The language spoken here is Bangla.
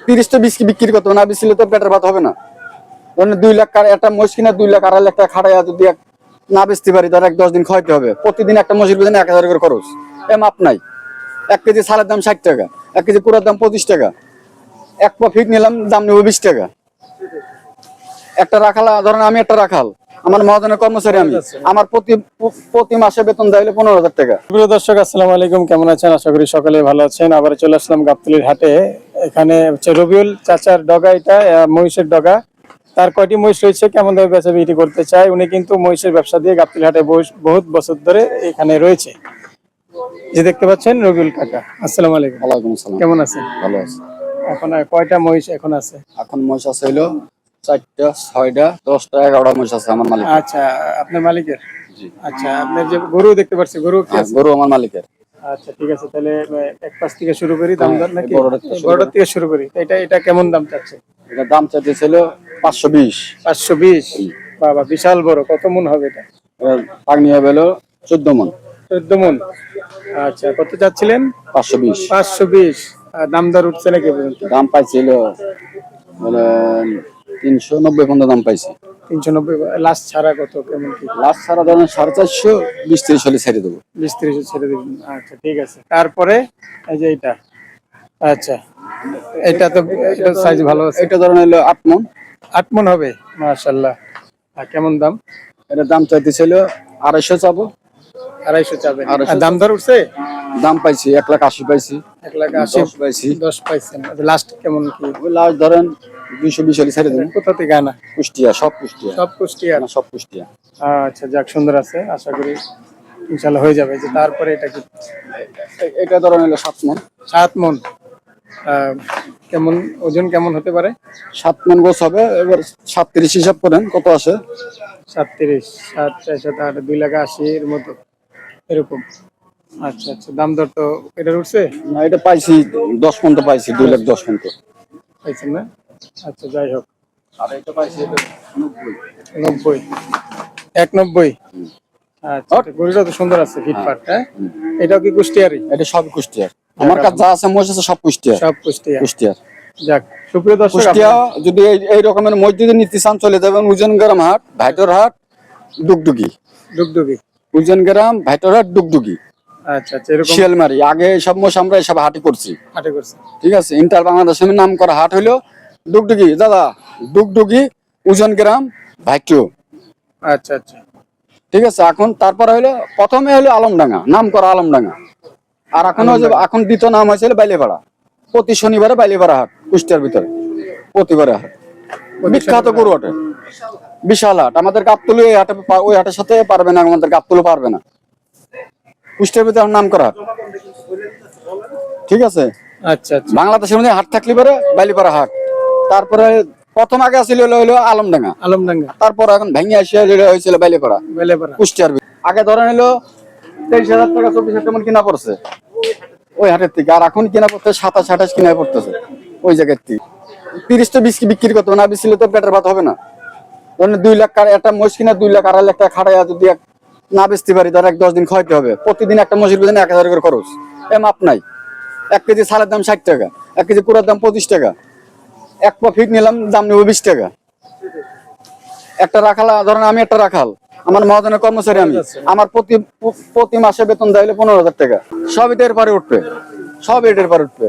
30 20 কি বিক্রি করতে হবে, না বেচলে তো পেটের ভাত হবে না। ধরেন 2 লাখ একটা মহিষ কিনা 2 লাখ 2.5 লাখ টাকা খাটাইয়া যদি না বেচতে পারি, তার 10 দিন খাওয়াইতে হবে। প্রতিদিন একটা মহিষের পিছনে 1000 করে খরচ, এ মাপ নাই। 1 কেজি সালের দাম 60 টাকা, 1 কেজি কুড়ার দাম 25 টাকা, 1 পা ফিট নিলাম দাম নেবো 20 টাকা। একটা রাখাল, ধরেন আমি একটা রাখাল, আমার মহাজনের কর্মচারী আমি, আমার প্রতি মাসে বেতন দেয় 15,000 টাকা। প্রিয় দর্শক, আসসালামু আলাইকুম, কেমন আছেন? আশা করি সকলে ভালো আছেন। আবার চলে আসলাম গাবতলীর হাটে। এখানে হচ্ছে রবিউল চাচার ডগা, এটা মহিষের ডগা। তার কয়টি মহিষ রয়েছে, কেমন ভাবে বেচা বিক্রি করতে চায়। উনি কিন্তু মহিষের ব্যবসা দিয়ে গাবতলী হাটে বহুত বছর ধরে এখানে রয়েছে। যে দেখতে পাচ্ছেন রবিউল কাকা। আসসালামু আলাইকুম। ওয়ালাইকুম আসসালাম। কেমন আছেন? ভালো আছে। এখন কয়টা মহিষ এখন আছে? এখন মহিষ আছে হইলো 4টা 6টা 10টা 11টা মহিষ আছে আমার মালিক। আচ্ছা, আপনার মালিকের? জি। আচ্ছা, আপনার যে গরু দেখতে পাচ্ছি, গরু কি আছে? গরু আমার মালিকের। আচ্ছা, ঠিক আছে। তাহলে এক পাশ থেকে শুরু করি, দাম দর নাকি? বড়টার বড়টার থেকে শুরু করি। এটা কেমন দাম চাচ্ছে? এটা দাম চাইতেছিল 520। 520? বাবা, বিশাল বড়। কত মন হবে এটা? পাগনি হবে হলো 14 মন। 14 মন। আচ্ছা, কত চাচ্ছিলেন? 520। 520। দাম দর উঠছে নাকি পর্যন্ত? দাম পাইছিল বলে 390 পর্যন্ত দাম পাইছি। 390। লাস্ট ছাড়া কত, কেমন কি? লাস্ট সারা ধরেন 450, 20-30 হলে ছেড়ে দেবো। 20-30 ছেড়ে দিবেন? আচ্ছা, ঠিক আছে। তারপরে এই যে এটা, আচ্ছা, এটা তো সাইজ ভালো আছে। এটা ধরেন হলো 8 মন। 8 মন হবে, মাশাআল্লাহ। কেমন দাম? এটা দাম চাইতেছিল 250 চাবো। 250 চাবেন? 250 দাম দর উঠছে? দাম পাইছি 1,80,000 পাইছি। 1,80,000 10 পাইছি। 10 পাইছেন। লাস্ট কেমন কি? লাস্ট ধরেন 220 হলে ছেড়ে দেবো। কোথা থেকে আনা? কুষ্টিয়া, সব কুষ্টিয়া। সব কুষ্টিয়া? না, সব কুষ্টিয়া। আচ্ছা, যাক, সুন্দর আছে। আশা করি ইনশাআল্লাহ হয়ে যাবে। যে তারপরে এটা কি? এটা ধরেন হলো 7 মন। 7 মন। কেমন ওজন, কেমন হতে পারে? 7 মন গোছ হবে। এবার 37 হিসাব করেন কত আসে। 37, 7, 4, 7, 8, 2,80,000 এর মতো এরকম। আচ্ছা আচ্ছা, দাম দর তো এটা উঠছে? না, এটা পাইছি 10 পর্যন্ত পাইছি, 2,10,000 পর্যন্ত পাইছেন না? আচ্ছা, যাই হোক। আর এটা পাইছি 90। 90? 190? আচ্ছা, গরুটা তো সুন্দর আছে, ফিটফাট। হ্যাঁ, এটাও কি কুষ্টিয়ারই? এটা সব কুষ্টিয়ার। আমার কাছে যা আছে মহিষ আছে সব কুষ্টিয়ার। সব কুষ্টিয়া? কুষ্টিয়ার। যাক, সুপ্রিয় দর্শক, কুষ্টিয়া যদি এই রকমের মসজিদে নিতে চান চলে যাবেন উজন গ্রাম হাট, ভাইটর হাট, ডুগডুগি। ডুগডুগি? উজন গ্রাম, ভাইটর হাট, ডুগডুগি, আচ্ছা আচ্ছা, এরকম শিয়ালমারি। আগে সব মহিষ আমরা এসব হাটে করছি। হাটে করছে? ঠিক আছে। ইন্টার বাংলাদেশের নাম করা হাট হইলো ডুগডুগি দাদা, ডুগডুগি, উজন গ্রাম, ভাইটু। আচ্ছা আচ্ছা, ঠিক আছে। এখন তারপরে হলো প্রথমে হলো আলমডাঙ্গা, নাম করা আলমডাঙ্গা। আর এখন এখন দ্বিতীয় নাম হয়েছিল বাইলেপাড়া। প্রতি শনিবারে বাইলেপাড়া হাট কুষ্টিয়ার ভিতরে, প্রতিবারে হাট। বিখ্যাত গরু হাটে, বিশাল হাট। আমাদের গাবতলী এই হাটে, ওই হাটের সাথে পারবে না, আমাদের গাবতলী পারবে না। কুষ্টিয়ার ভিতরে নাম করা হাট। ঠিক আছে। আচ্ছা আচ্ছা, বাংলাদেশের মধ্যে হাট থাকলে পরে বাইলেপাড়া হাট। তারপরে প্রথম আগে আসলে হলো আলমডাঙ্গা, আলমডাঙ্গা। তারপর এখন ভেঙে আসিয়া হয়েছিল বাইলেপাড়া, বেলেপাড়া। কুষ্টিয়ার ভিতরে। আগে ধরেন হলো 23,000 টাকা 24,000 টাকা কিনা পড়ছে ওই হাটের থেকে, আর এখন কিনা পড়ছে 27-28 কিনা পড়তেছে ওই জায়গার থেকে। 30 20 কি বিক্রি করতে হবে, না বেচলে তো পেটের ভাত হবে না। ধরেন 2 লাখ একটা মহিষ কিনা 2 লাখ 2.5 লাখ টাকা খাটাইয়া যদি না বেচতে পারি, তার 10 দিন খাওয়াইতে হবে। প্রতিদিন একটা মহিষের পিছনে 1000 করে খরচ, এ মাপ নাই। 1 কেজি সালের দাম 60 টাকা, 1 কেজি কুড়ার দাম 25 টাকা, 1 পা ফিট নিলাম দাম নেবো 20 টাকা। একটা রাখাল, ধরেন আমি একটা রাখাল, আমার মহাজনের কর্মচারী আমি, আমার প্রতি মাসে বেতন দেয় 15,000 টাকা। সব এটার পরে উঠবে, সব এটার পরে উঠবে।